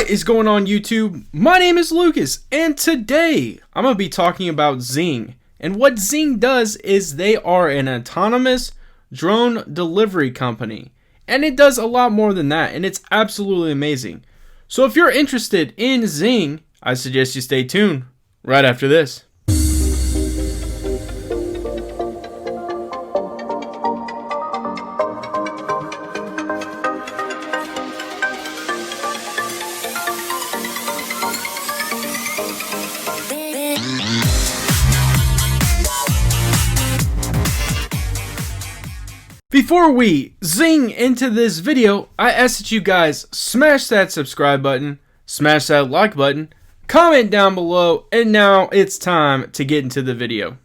What is going on, YouTube? My name is Lucas, and today I'm going to be talking about Zing. And what Zing does is they are an autonomous drone delivery company. And it does a lot more than that, and it's absolutely amazing. So if you're interested in Zing, I suggest you stay tuned right after this. Before we zing into this video, I ask that you guys smash that subscribe button, smash that like button, comment down below, and now it's time to get into the video.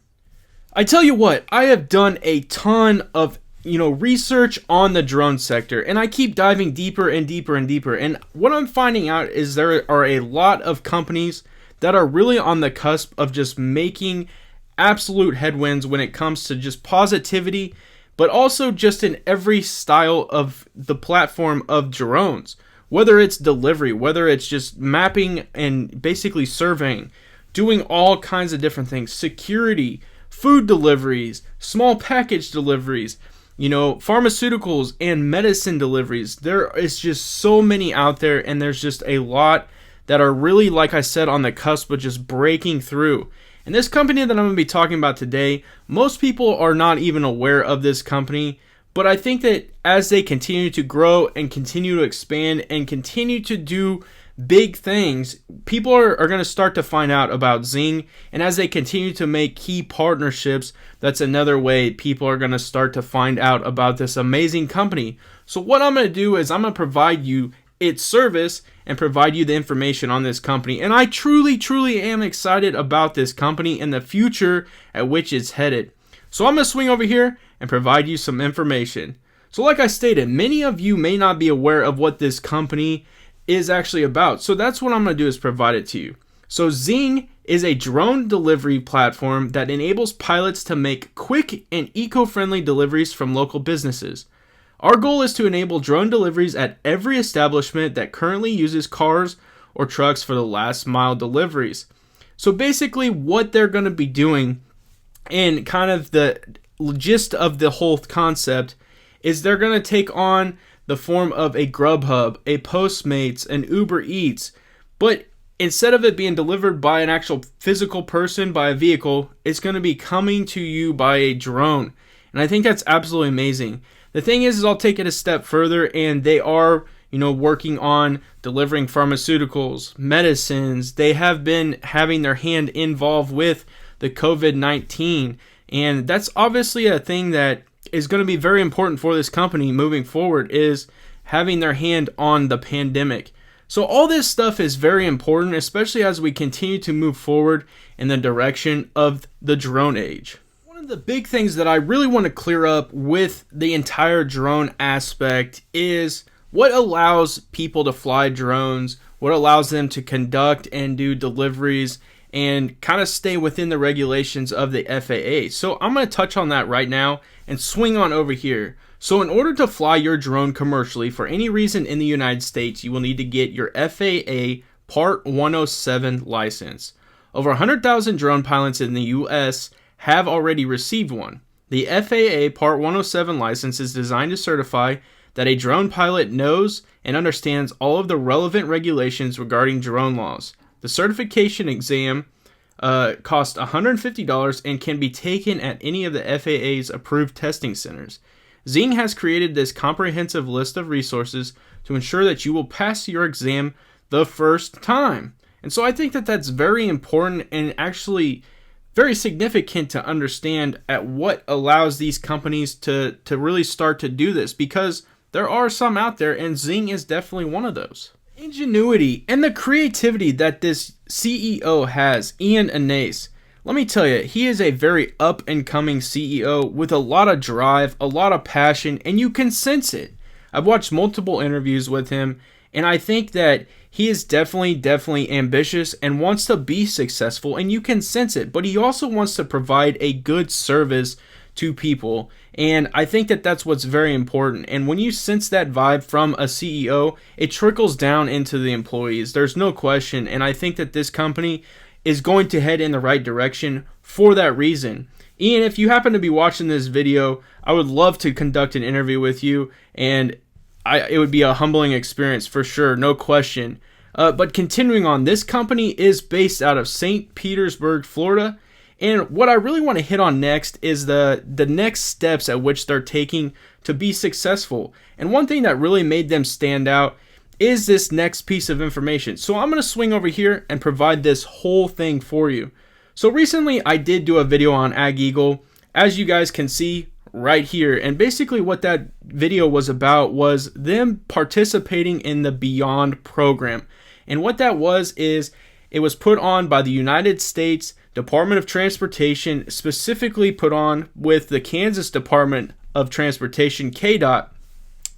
I tell you what, I have done a ton of research on the drone sector, and I keep diving deeper and deeper and deeper, and what I'm finding out is there are a lot of companies that are really on the cusp of just making absolute headwinds when it comes to just positivity, but also just in every style of the platform of drones. Whether it's delivery, whether it's just mapping and basically surveying, doing all kinds of different things, security, food deliveries, small package deliveries, pharmaceuticals and medicine deliveries. There is just so many out there, and there's just a lot that are really, like I said, on the cusp of just breaking through. And this company that I'm going to be talking about today, most people are not even aware of this company, but I think that as they continue to grow and continue to expand and continue to do big things, people are going to start to find out about Zing. And as they continue to make key partnerships, that's another way people are going to start to find out about this amazing company. So what I'm going to do is I'm going to provide you its service and provide you the information on this company. And I truly am excited about this company and the future at which it's headed. So I'm going to swing over here and provide you some information. So like I stated, many of you may not be aware of what this company is actually about. So that's what I'm going to do, is provide it to you. So Zing is a drone delivery platform that enables pilots to make quick and eco-friendly deliveries from local businesses. Our goal is to enable drone deliveries at every establishment that currently uses cars or trucks for the last mile deliveries. So basically what they're going to be doing, and kind of the gist of the whole concept, is they're going to take on the form of a Grubhub, a Postmates, an Uber Eats, but instead of it being delivered by an actual physical person, by a vehicle, it's going to be coming to you by a drone. And I think that's absolutely amazing. The thing is I'll take it a step further, and they are, working on delivering pharmaceuticals, medicines. They have been having their hand involved with the COVID-19, and that's obviously a thing that is going to be very important for this company moving forward, is having their hand on the pandemic. So all this stuff is very important, especially as we continue to move forward in the direction of the drone age. One of the big things that I really want to clear up with the entire drone aspect is what allows people to fly drones, what allows them to conduct and do deliveries and kind of stay within the regulations of the FAA. So I'm going to touch on that right now and swing on over here. So in order to fly your drone commercially for any reason in the United States, you will need to get your FAA Part 107 license. Over 100,000 drone pilots in the US have already received one. The FAA Part 107 license is designed to certify that a drone pilot knows and understands all of the relevant regulations regarding drone laws. The certification exam costs $150 and can be taken at any of the FAA's approved testing centers. Zing has created this comprehensive list of resources to ensure that you will pass your exam the first time. And so I think that that's very important and actually very significant to understand at what allows these companies to really start to do this, because there are some out there, and Zing is definitely one of those. Ingenuity and the creativity that this CEO has, Ian Anais, let me tell you, he is a very up and coming CEO with a lot of drive, a lot of passion, and you can sense it. I've watched multiple interviews with him, and I think that he is definitely ambitious and wants to be successful, and you can sense it, but he also wants to provide a good service to people. And I think that that's what's very important. And when you sense that vibe from a CEO, it trickles down into the employees. There's no question. And I think that this company is going to head in the right direction for that reason. Ian, if you happen to be watching this video, I would love to conduct an interview with you, and it would be a humbling experience for sure, no question. But continuing on, this company is based out of St. Petersburg, Florida. And what I really want to hit on next is the next steps at which they're taking to be successful. And one thing that really made them stand out is this next piece of information. So I'm going to swing over here and provide this whole thing for you. So recently I did do a video on AgEagle, as you guys can see right here. And basically what that video was about was them participating in the Beyond program. And what that was is it was put on by the United States Department of Transportation, specifically put on with the Kansas Department of Transportation, KDOT.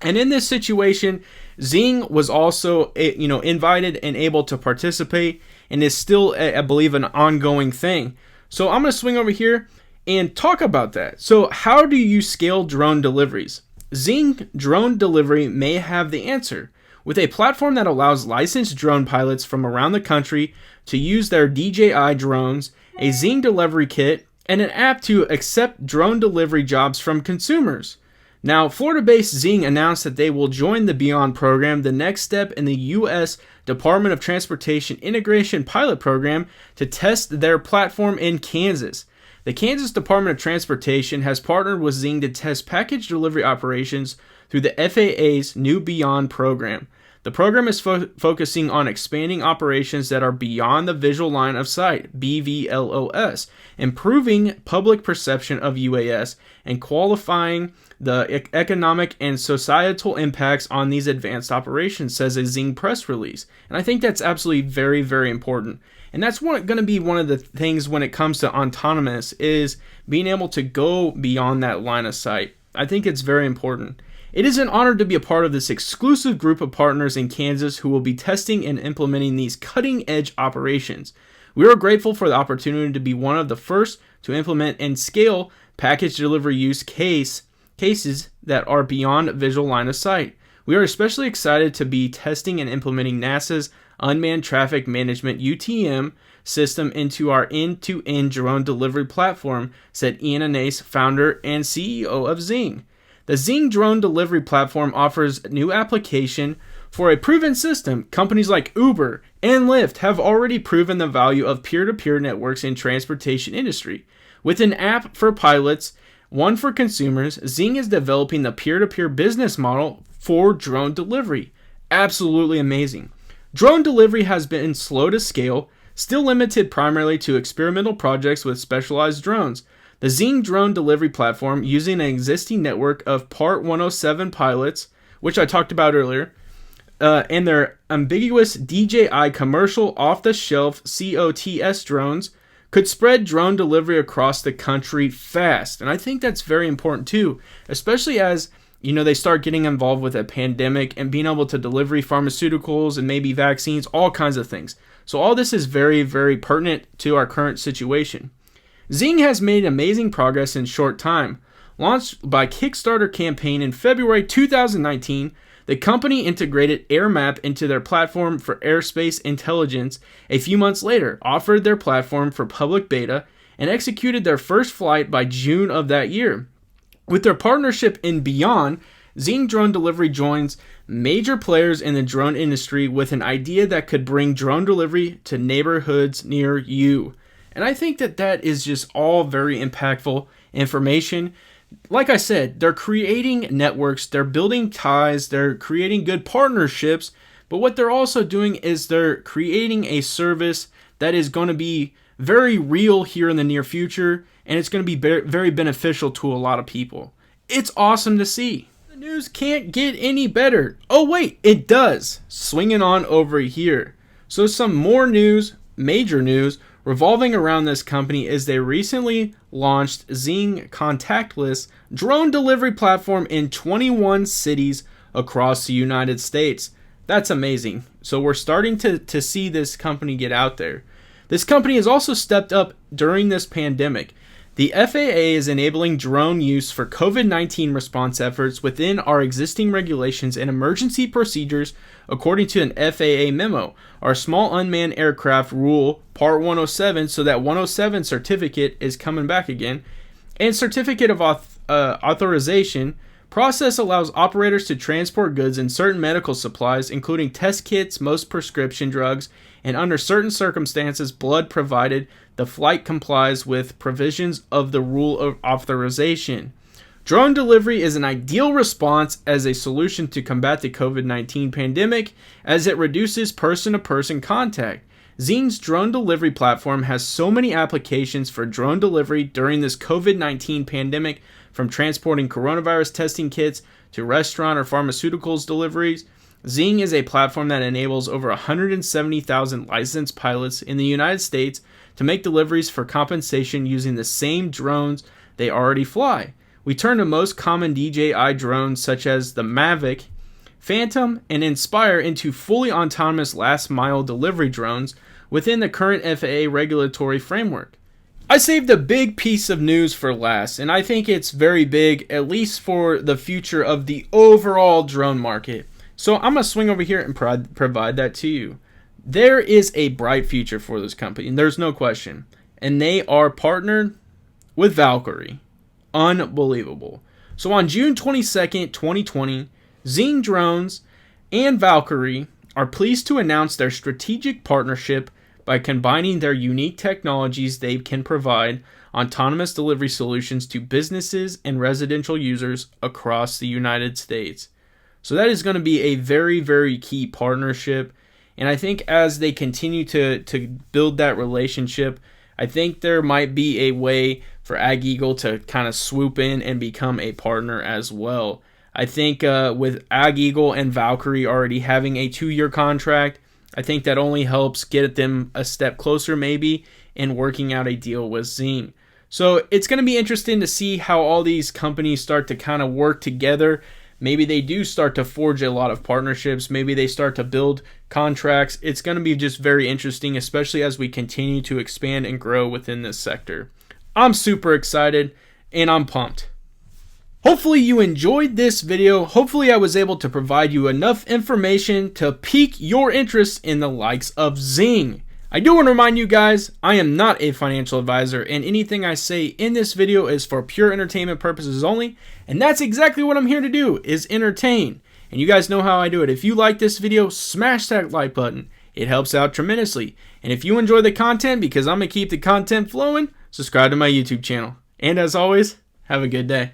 And in this situation, Zing was also, invited and able to participate, and is still, I believe, an ongoing thing. So I'm going to swing over here and talk about that. So how do you scale drone deliveries? Zing Drone Delivery may have the answer. With a platform that allows licensed drone pilots from around the country to use their DJI drones, a Zing delivery kit, and an app to accept drone delivery jobs from consumers. Now, Florida-based Zing announced that they will join the Beyond program, the next step in the U.S. Department of Transportation Integration Pilot Program, to test their platform in Kansas. The Kansas Department of Transportation has partnered with Zing to test package delivery operations through the FAA's new Beyond program. The program is focusing on expanding operations that are beyond the visual line of sight, BVLOS, improving public perception of UAS, and qualifying the economic and societal impacts on these advanced operations, says a Zing press release. And I think that's absolutely very, very important. And that's going to be one of the things when it comes to autonomous, is being able to go beyond that line of sight. I think it's very important. It is an honor to be a part of this exclusive group of partners in Kansas who will be testing and implementing these cutting-edge operations. We are grateful for the opportunity to be one of the first to implement and scale package delivery use cases that are beyond visual line of sight. We are especially excited to be testing and implementing NASA's Unmanned Traffic Management UTM system into our end-to-end drone delivery platform, said Ian Anase, founder and CEO of Zing. The Zing drone delivery platform offers a new application for a proven system. Companies like Uber and Lyft have already proven the value of peer-to-peer networks in transportation industry. With an app for pilots, one for consumers, Zing is developing the peer-to-peer business model for drone delivery. Absolutely amazing. Drone delivery has been slow to scale, still limited primarily to experimental projects with specialized drones. The Zing drone delivery platform, using an existing network of Part 107 pilots, which I talked about earlier, and their ambiguous DJI commercial off-the-shelf COTS drones, could spread drone delivery across the country fast. And I think that's very important too, especially as they start getting involved with a pandemic and being able to deliver pharmaceuticals and maybe vaccines, all kinds of things. So all this is very, very pertinent to our current situation. Zing has made amazing progress in short time. Launched by Kickstarter campaign in February 2019, the company integrated AirMap into their platform for airspace intelligence. A few months later, offered their platform for public beta and executed their first flight by June of that year. With their partnership in Beyond, Zing Drone Delivery joins major players in the drone industry with an idea that could bring drone delivery to neighborhoods near you. And I think that is just all very impactful information. Like I said, they're creating networks, they're building ties, they're creating good partnerships, but what they're also doing is they're creating a service that is going to be very real here in the near future, and it's going to be very beneficial to a lot of people. It's awesome to see. The news can't get any better. Oh wait, it does. Swinging on over here. So some more news, major news, revolving around this company is they recently launched Zing contactless drone delivery platform in 21 cities across the United States. That's amazing. So we're starting to see this company get out there. This company has also stepped up during this pandemic. The FAA is enabling drone use for COVID-19 response efforts within our existing regulations and emergency procedures, according to an FAA memo. Our small unmanned aircraft rule, Part 107, so that 107 certificate is coming back again, and certificate of authorization process allows operators to transport goods and certain medical supplies, including test kits, most prescription drugs, and under certain circumstances, blood, provided the flight complies with provisions of the rule of authorization. Drone delivery is an ideal response as a solution to combat the COVID-19 pandemic, as it reduces person-to-person contact. Zing's drone delivery platform has so many applications for drone delivery during this COVID-19 pandemic, from transporting coronavirus testing kits to restaurant or pharmaceuticals deliveries. Zing is a platform that enables over 170,000 licensed pilots in the United States to make deliveries for compensation using the same drones they already fly. We turn to most common DJI drones such as the Mavic, Phantom, and Inspire into fully autonomous last-mile delivery drones within the current FAA regulatory framework. I saved a big piece of news for last, and I think it's very big, at least for the future of the overall drone market. So I'm going to swing over here and provide that to you. There is a bright future for this company, and there's no question. And they are partnered with Valkyrie. Unbelievable. So on June 22nd, 2020, Zing Drones and Valkyrie are pleased to announce their strategic partnership by combining their unique technologies. They can provide autonomous delivery solutions to businesses and residential users across the United States. So that is going to be a very, very key partnership. And I think as they continue to build that relationship, I think there might be a way for AgEagle to kind of swoop in and become a partner as well. I think with AgEagle and Valkyrie already having a 2-year contract, I think that only helps get them a step closer maybe in working out a deal with Zing. So it's going to be interesting to see how all these companies start to kind of work together. Maybe they do start to forge a lot of partnerships. Maybe they start to build contracts. It's going to be just very interesting, especially as we continue to expand and grow within this sector. I'm super excited and I'm pumped. Hopefully you enjoyed this video. Hopefully I was able to provide you enough information to pique your interest in the likes of Zing. I do want to remind you guys, I am not a financial advisor, and anything I say in this video is for pure entertainment purposes only, and that's exactly what I'm here to do, is entertain. And you guys know how I do it. If you like this video, smash that like button. It helps out tremendously. And if you enjoy the content, because I'm going to keep the content flowing, subscribe to my YouTube channel. And as always, have a good day.